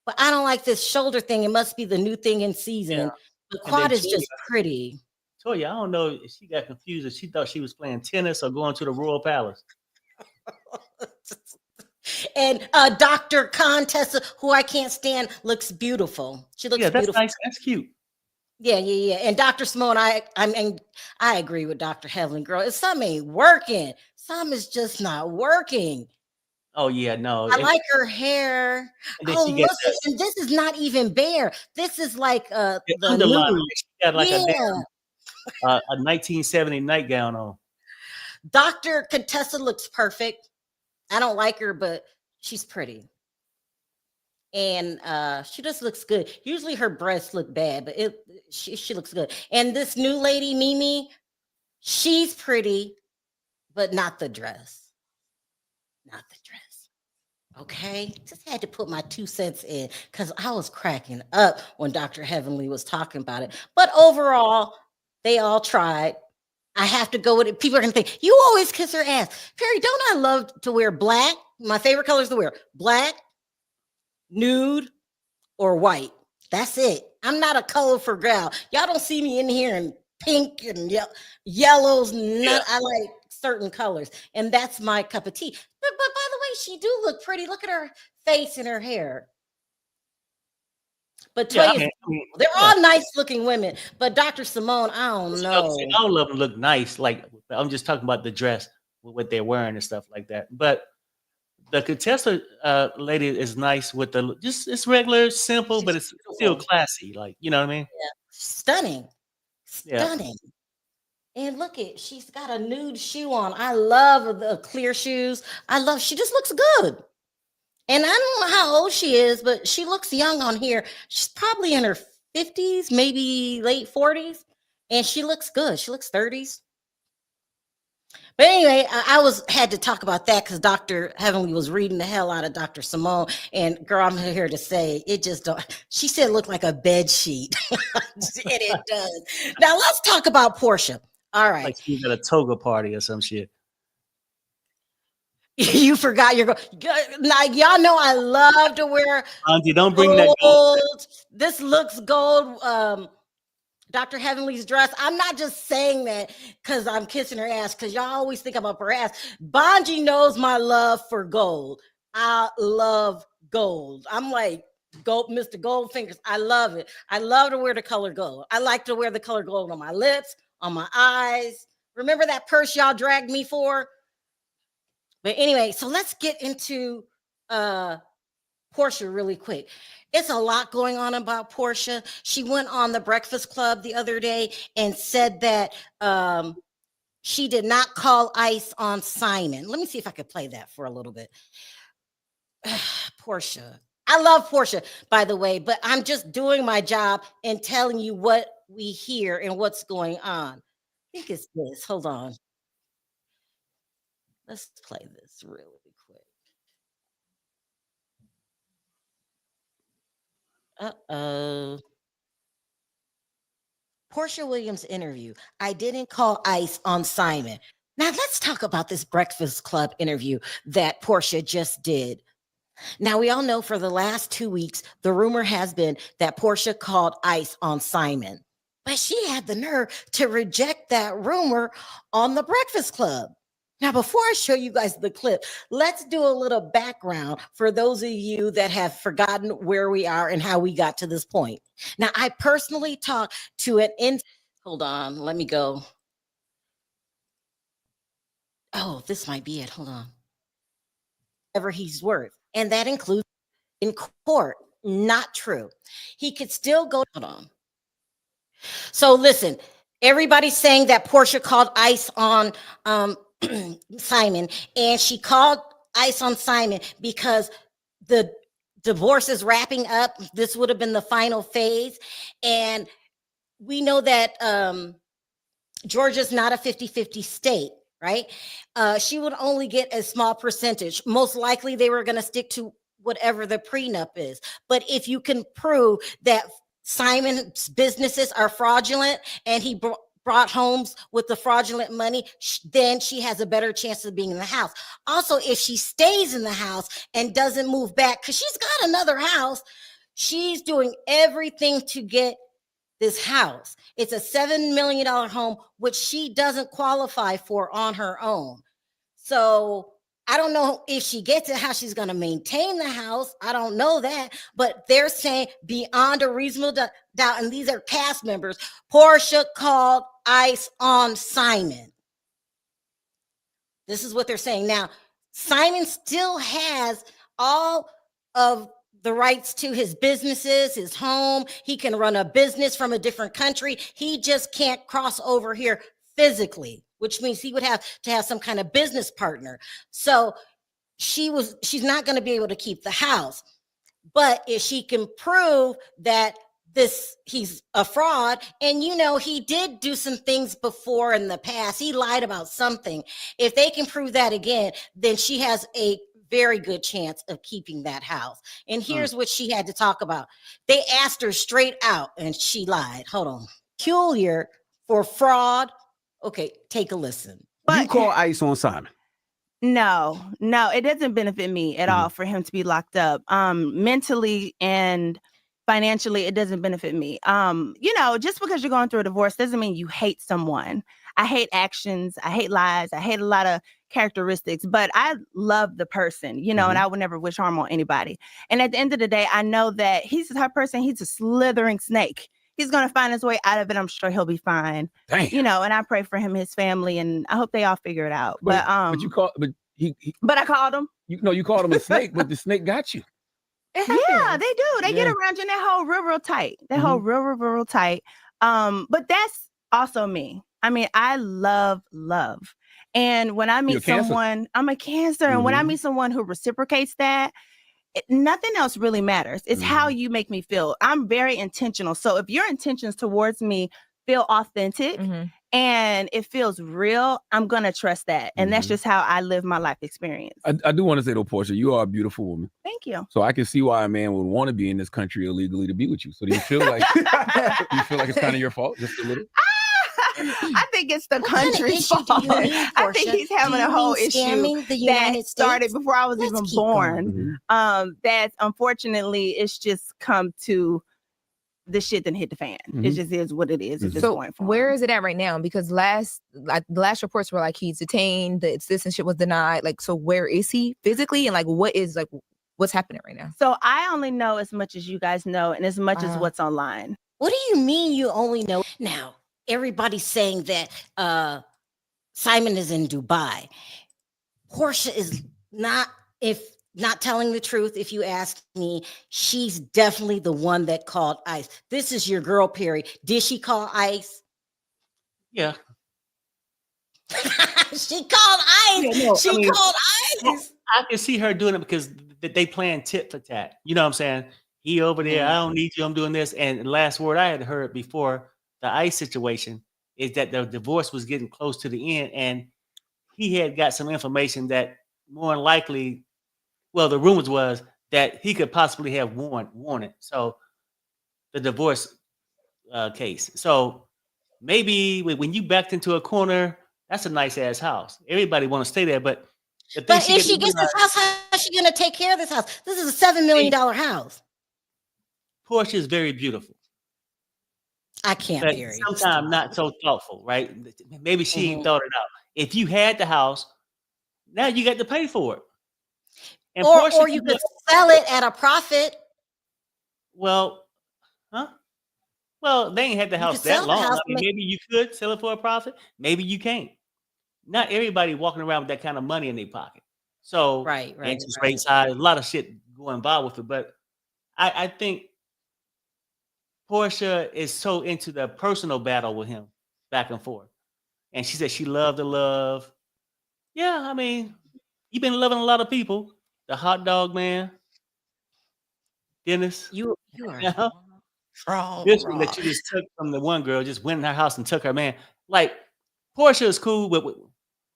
But I don't like this shoulder thing. It must be the new thing in season. Yeah. The quad is just pretty. Toya, I don't know if she got confused if she thought she was playing tennis or going to the Royal Palace. And Dr. Contessa, who I can't stand, looks beautiful. She looks beautiful. Nice. That's cute. Yeah. And Dr. Simone, I agree with Dr. Heavenly, girl. Something ain't working. Something is just not working. Oh yeah, no. I like her hair. And this is not even bare. This is like the underline. She got like a 1970 nightgown on. Dr. Contessa looks perfect. I don't like her, but she's pretty. And she just looks good. Usually her breasts look bad, but she looks good. And this new lady, Mimi, she's pretty, but not the dress. Not the dress. Okay, just had to put my 2 cents in because I was cracking up when Dr. Heavenly was talking about it. But overall, they all tried. I have to go with it. People are going to think, you always kiss her ass. Perry, don't I love to wear black? My favorite colors to wear, black, nude, or white. That's it. I'm not a colorful gal. Y'all don't see me in here in pink and yellows. I like certain colors. And that's my cup of tea. But by the way, she do look pretty. Look at her face and her hair. But they're all nice looking women. But Dr. Simone, I don't know. All of them look nice. Like, I'm just talking about the dress, what they're wearing and stuff like that. But the Contessa lady is nice with it's regular, simple, but it's still classy. Like, you know what I mean? Yeah. Stunning. And look it, she's got a nude shoe on. I love the clear shoes. She just looks good. And I don't know how old she is, but she looks young on here. She's probably in her 50s, maybe late 40s. And she looks good. She looks 30s. But anyway, I had to talk about that because Dr. Heavenly was reading the hell out of Dr. Simone. And girl, I'm here to say it just don't. She said it looked like a bed sheet. And it does. Now let's talk about Porsha. All right. Like she's at a toga party or some shit. You forgot your gold. Now y'all know I love to wear Auntie, don't bring that gold. This looks gold. Dr. Heavenly's dress. I'm not just saying that because I'm kissing her ass, because y'all always think about her ass. Bonji knows my love for gold. I love gold. I'm like gold, Mr. Goldfingers. I love it. I love to wear the color gold. I like to wear the color gold on my lips, on my eyes. Remember that purse y'all dragged me for? But anyway, so let's get into Porsha really quick. It's a lot going on about Porsha. She went on the Breakfast Club the other day and said that she did not call ICE on Simon. Let me see if I could play that for a little bit. Porsha. I love Porsha, by the way, but I'm just doing my job and telling you what we hear and what's going on. I think it's this. Hold on. Let's play this really quick. Porsha Williams interview. I didn't call ICE on Simon. Now let's talk about this Breakfast Club interview that Porsha just did. Now we all know for the last 2 weeks, the rumor has been that Porsha called ICE on Simon, but she had the nerve to reject that rumor on the Breakfast Club. Now, before I show you guys the clip, let's do a little background for those of you that have forgotten where we are and how we got to this point. Now, I personally talked to hold on, let me go. Oh, this might be it. Hold on. Whatever he's worth. And that includes in court. Not true. He could still go. Hold on. So listen, everybody's saying that Porsha called ICE on Simon, and she called ICE on Simon because the divorce is wrapping up. This would have been the final phase. And we know that Georgia's not a 50-50 state, right? She would only get a small percentage. Most likely they were going to stick to whatever the prenup is. But if you can prove that Simon's businesses are fraudulent and he brought homes with the fraudulent money, then she has a better chance of being in the house. Also, if she stays in the house and doesn't move back, because she's got another house, she's doing everything to get this house. It's a $7 million home, which she doesn't qualify for on her own. So I don't know if she gets it, how she's going to maintain the house. I don't know that, but they're saying beyond a reasonable doubt, and these are cast members, Porsha called ICE on Simon. This is what they're saying. Now, Simon still has all of the rights to his businesses, his home. He can run a business from a different country. He just can't cross over here physically, which means he would have to have some kind of business partner. So she's not going to be able to keep the house. But if she can prove that he's a fraud, and he did do some things before in the past, he lied about something. If they can prove that again, then she has a very good chance of keeping that house. And here's what she had to talk about. They asked her straight out and she lied. Hold on. Peculiar for fraud. Okay, take a listen. But you call ICE on Simon? No, it doesn't benefit me at all for him to be locked up. Mentally and financially, it doesn't benefit me. Just because you're going through a divorce doesn't mean you hate someone. I hate actions. I hate lies. I hate a lot of characteristics, but I love the person, and I would never wish harm on anybody. And at the end of the day, I know that he's the type of person, he's a slithering snake. He's going to find his way out of it. I'm sure he'll be fine. Dang. And I pray for him, his family, and I hope they all figure it out. But I called him. You called him a snake, but the snake got you. Yeah, they do. They get around you and they hold real tight. They hold real tight. But that's also me. I mean, I love love. And when I meet someone, I'm a Cancer. And when I meet someone who reciprocates that, nothing else really matters. It's how you make me feel. I'm very intentional. So if your intentions towards me feel authentic and it feels real, I'm going to trust that. And that's just how I live my life experience. I do want to say though, Porsha, you are a beautiful woman. Thank you. So I can see why a man would want to be in this country illegally to be with you. So do you feel like it's kind of your fault, just a little? I think it's the country's fault. I think he's having a whole issue that started before I was even born. That unfortunately it's just come to the shit that hit the fan. It just is what it is at this point. Where is it at right now? Because the last reports were like he's detained, the citizenship was denied. Like, so where is he physically, and like what's happening right now? So I only know as much as you guys know, and as much as what's online. What do you mean you only know now? Everybody's saying that Simon is in Dubai. Porsha is not telling the truth. If you ask me, she's definitely the one that called ICE. This is your girl, Perry. Did she call ICE? Yeah. She called ICE. Called ICE. I can see her doing it because they playing tit for tat. You know what I'm saying? He over there, I don't need you, I'm doing this. And the last word I had heard before the ICE situation is that the divorce was getting close to the end, and he had got some information that more than likely, well, the rumors was that he could possibly have won it. So the divorce case. So maybe when you backed into a corner, that's a nice ass house. Everybody want to stay there, but if she gets this house, how is she going to take care of this house? This is a $7 million house. Porsha is very beautiful. I can't. Sometimes not so thoughtful, right? Maybe she ain't thought it out. If you had the house, now you got to pay for it. And or you could sell it at a profit. Well, Well, they ain't had the house that long. I mean, maybe you could sell it for a profit. Maybe you can't. Not everybody walking around with that kind of money in their pocket. So interest rates high, a lot of shit going involved with it. But I think Porsha is so into the personal battle with him back and forth. And she said she loved the love. Yeah, I mean, you've been loving a lot of people. The hot dog man. Dennis. You are wrong. This one that you just took from the one girl, just went in her house and took her man. Like, Porsha is cool, but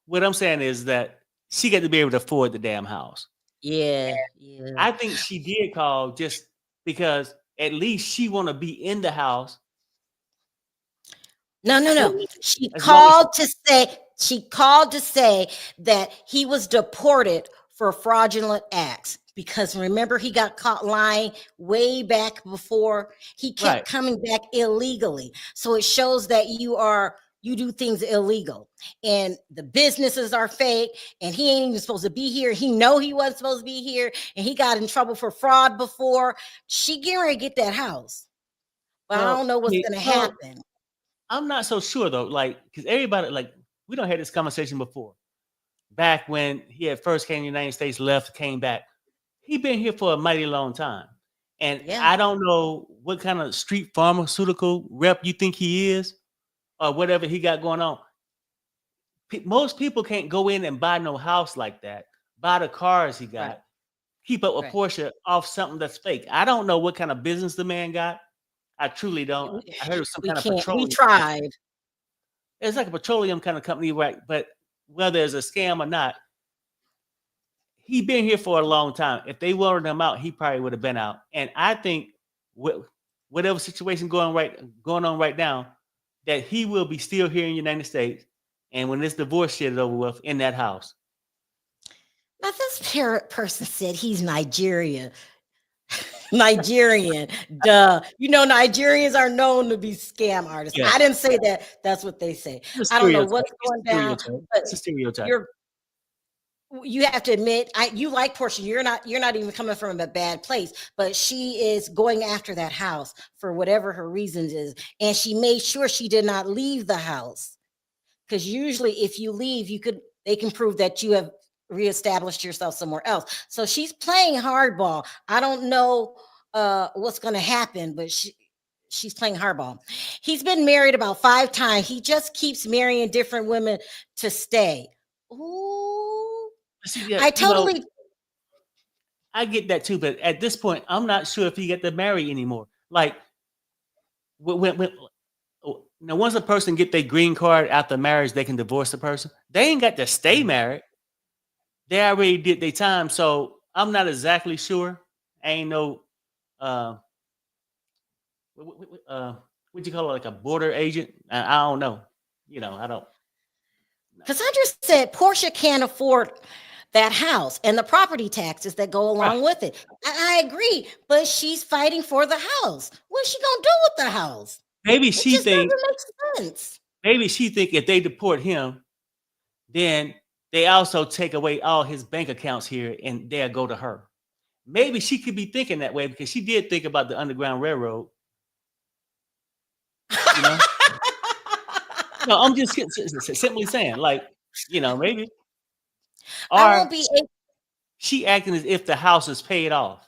what I'm saying is that she got to be able to afford the damn house. Yeah. I think she did call just because at least she want to be in the house. No. She called to say that he was deported for fraudulent acts. Because remember, he got caught lying way back before. He kept coming back illegally. So it shows that you do things illegal, and the businesses are fake, and he ain't even supposed to be here. He know he wasn't supposed to be here, and he got in trouble for fraud before. She getting ready to get that house, but I don't know what's going to happen. I'm not so sure though, like, because everybody, like, we don't had this conversation before. Back when he had first came to the United States, left, came back. He been here for a mighty long time. And I don't know what kind of street pharmaceutical rep you think he is or whatever he got going on. Most people can't go in and buy no house like that, buy the cars he got, keep up with Porsha off something that's fake. I don't know what kind of business the man got. I truly don't. I heard it was some kind of petroleum. We tried. It's like a petroleum kind of company, right? But whether it's a scam or not, he been here for a long time. If they wanted him out, he probably would have been out. And I think whatever situation going on right now, that he will be still here in the United States. And when this divorce shit is over with, in that house. Now this person said he's Nigerian. Duh. You know, Nigerians are known to be scam artists. I didn't say that. That's what they say. I don't know what's going down. It's a stereotype. You have to admit, you like Porsha. You're not even coming from a bad place, but she is going after that house for whatever her reasons is, and she made sure she did not leave the house, because usually if you leave, they can prove that you have reestablished yourself somewhere else. So she's playing hardball. I don't know what's going to happen, but she's playing hardball. He's been married about 5 times. He just keeps marrying different women to stay. Ooh. See, yeah, I totally I get that too, but at this point, I'm not sure if he get to marry anymore. Like now, once a person get their green card after marriage, they can divorce the person. They ain't got to stay married. They already did their time, so I'm not exactly sure. I ain't no what you call it, like a border agent? I don't know. You know, I don't. Cassandra said Porsha can't afford that house and the property taxes that go along with it. I agree, but she's fighting for the house. What's she gonna do with the house? Maybe she think. Doesn't make sense. Maybe she think if they deport him, then they also take away all his bank accounts here, and they'll go to her. Maybe she could be thinking that way because she did think about the Underground Railroad. You know? No, I'm just simply saying, like, you know, maybe. Or she acting as if the house is paid off.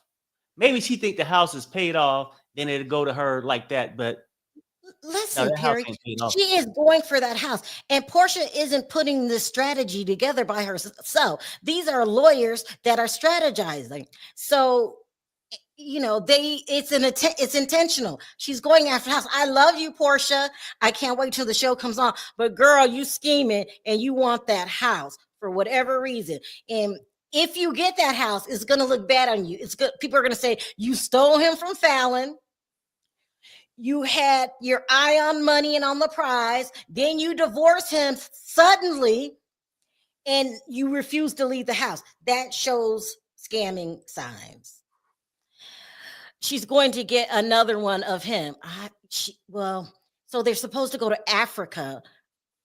Maybe she think the house is paid off, then it'll go to her like that. But listen, no, Perry, she is going for that house, and Porsha isn't putting this strategy together by herself. These are lawyers that are strategizing. So, you know, it's intentional. She's going after the house. I love you, Porsha. I can't wait till the show comes on. But girl, you scheming and you want that house for whatever reason. And if you get that house, it's gonna look bad on you. It's good. People are gonna say you stole him from Fallon. You had your eye on money and on the prize. Then you divorce him suddenly, and you refuse to leave the house. That shows scamming signs. She's going to get another one of him. So they're supposed to go to Africa.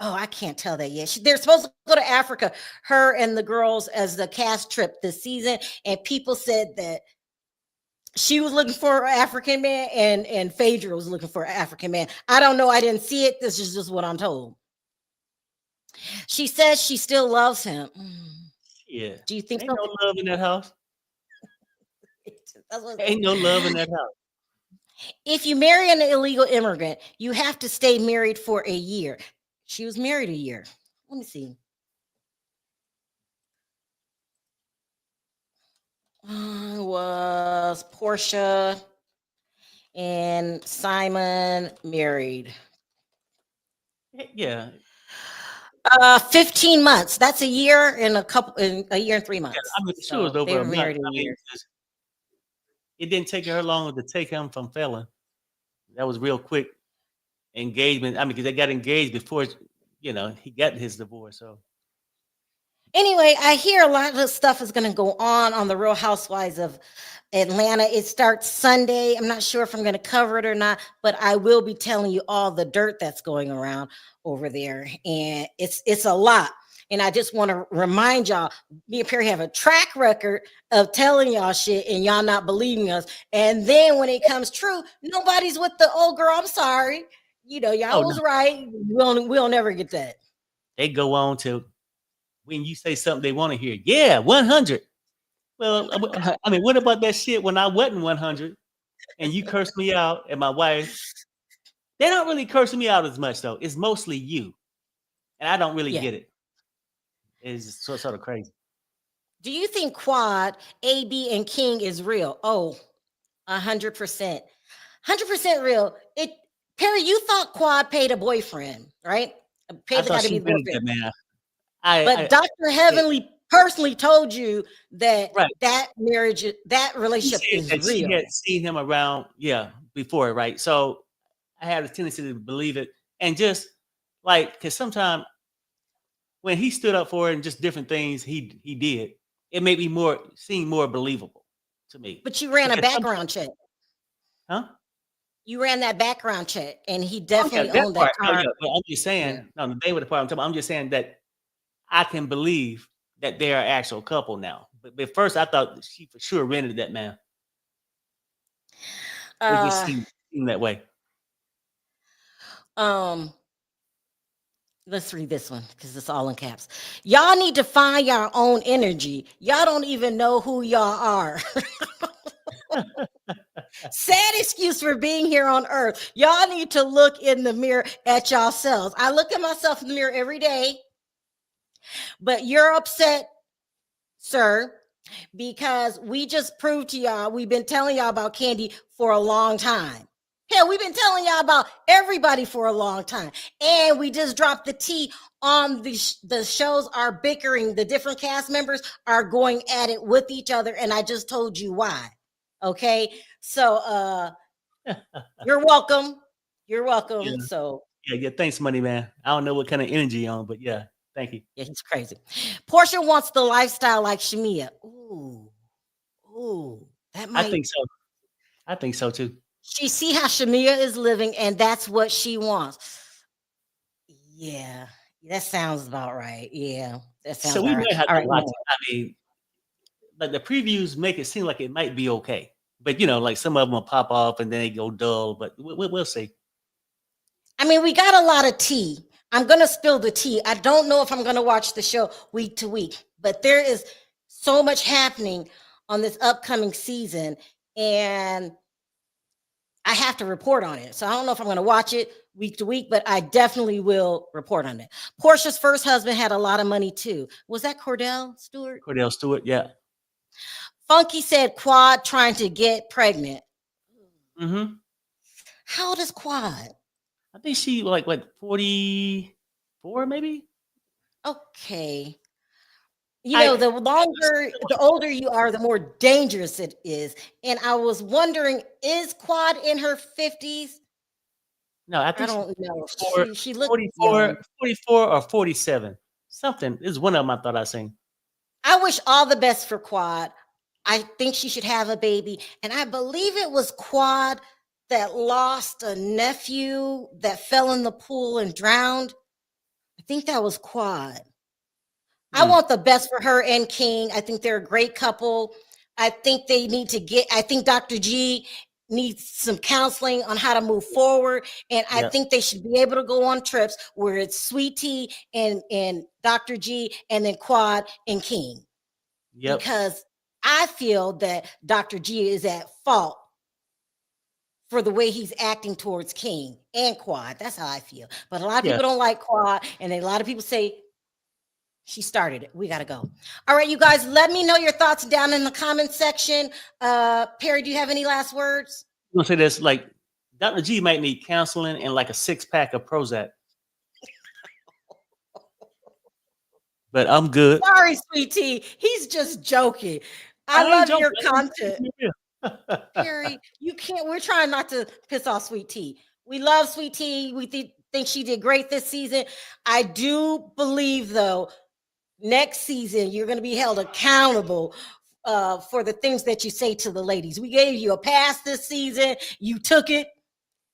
Oh, I can't tell that yet. They're supposed to go to Africa, her and the girls, as the cast trip this season. And people said that she was looking for an African man and Phaedra was looking for an African man. I don't know. I didn't see it. This is just what I'm told. She says she still loves him. Yeah. Do you think ain't no love in that house? Ain't no love in that house. If you marry an illegal immigrant, you have to stay married for a year. She was married a year. Let me see. Was Porsha and Simon married? Yeah. 15 months. That's a year and a year and 3 months. Yeah, I mean, sure, so they were married a year. It didn't take her long to take him from Fallon. That was real quick engagement. I mean, because they got engaged before, you know, he got his divorce. So anyway, I hear a lot of stuff is going to go on the Real Housewives of Atlanta. It starts Sunday. I'm not sure if I'm going to cover it or not, but I will be telling you all the dirt that's going around over there, and it's a lot. And I just want to remind y'all, me and Perry have a track record of telling y'all shit and y'all not believing us. And then when it comes true, nobody's with the old girl. I'm sorry. You know, y'all was right. We'll never get that. They go on to when you say something they want to hear. Yeah, 100. Well, I mean, what about that shit when I wasn't 100 and you cursed me out and my wife? They don't really curse me out as much, though. It's mostly you. And I don't really get it. It's sort of crazy. Do you think Quad, AB, and King is real? Oh, 100%. 100% real. Perry, you thought Quad paid a boyfriend, right? Paid the guy to be the boyfriend. Man. But Dr. Heavenly personally told you that that marriage, that relationship is real. She had seen him around, before, right? So I had a tendency to believe it. And just like, because sometimes when he stood up for it and just different things he did, it made me seem more believable to me. But you ran a background check. Huh? You ran that background check, and he definitely owned that car. But I'm just saying, no, the name of the part I'm just saying that I can believe that they are an actual couple now. But first, I thought she for sure rented that man. It just seemed that way. Let's read this one because it's all in caps. Y'all need to find your own energy. Y'all don't even know who y'all are. Sad excuse for being here on earth. Y'all need to look in the mirror at yourselves. I look at myself in the mirror every day, but you're upset, sir, because we just proved to y'all, we've been telling y'all about Kandi for a long time. Hell, we've been telling y'all about everybody for a long time. And we just dropped the tea on the shows are bickering. The different cast members are going at it with each other. And I just told you why. Okay. So you're welcome. You're welcome. Yeah. So Yeah. Thanks, Money Man. I don't know what kind of energy you're on, but yeah, thank you. yeah, he's crazy. Porsha wants the lifestyle like Shamia. Ooh, that might. I think so. I think so too. She see how Shamia is living, and that's what she wants. Yeah, that sounds about right. Yeah, that sounds. So we might have to watch it. I mean, like the previews make it seem like it might be okay, but like some of them will pop off and then they go dull. But we'll see. I mean, we got a lot of tea. I'm gonna spill the tea. I don't know if I'm gonna watch the show week to week, but there is so much happening on this upcoming season, and I have to report on it. So I don't know if I'm going to watch it week to week, but I definitely will report on it. Porsha's first husband had a lot of money too. Was that Cordell Stewart? Cordell Stewart, yeah. Funky said Quad trying to get pregnant. Mm-hmm. How old is Quad? I think she like 44 maybe. Okay. The older you are, the more dangerous it is. And I was wondering, is Quad in her 50s? No, I don't know. She looked 44 or 47. Something. This is one of them I thought I seen. I wish all the best for Quad. I think she should have a baby. And I believe it was Quad that lost a nephew that fell in the pool and drowned. I think that was Quad. I want the best for her and King. I think they're a great couple. I think they need to I think Dr. G needs some counseling on how to move forward. And I think they should be able to go on trips where it's Sweet Tea and Dr. G and then Quad and King. Yep. Because I feel that Dr. G is at fault for the way he's acting towards King and Quad. That's how I feel. But a lot of people don't like Quad. And a lot of people say, she started it. We got to go. All right, you guys, let me know your thoughts down in the comment section. Perry, do you have any last words? I'm going to say this, like, Dr. G might need counseling and like a 6-pack of Prozac. But I'm good. Sorry, Sweet Tea. He's just joking. I love your content. Perry, you can't. We're trying not to piss off Sweet Tea. We love Sweet Tea. We think she did great this season. I do believe, though, next season, you're going to be held accountable for the things that you say to the ladies. We gave you a pass this season. You took it.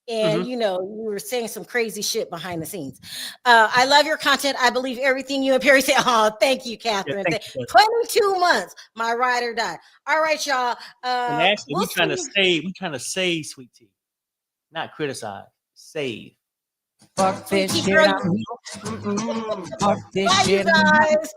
And, you were saying some crazy shit behind the scenes. I love your content. I believe everything you and Perry say. Oh, thank you, Catherine. Yeah, 22 months, my ride or die. All right, y'all. And actually, we're trying to save Sweet Tea, not criticize. Save. Fuck this shit. Bye, you guys.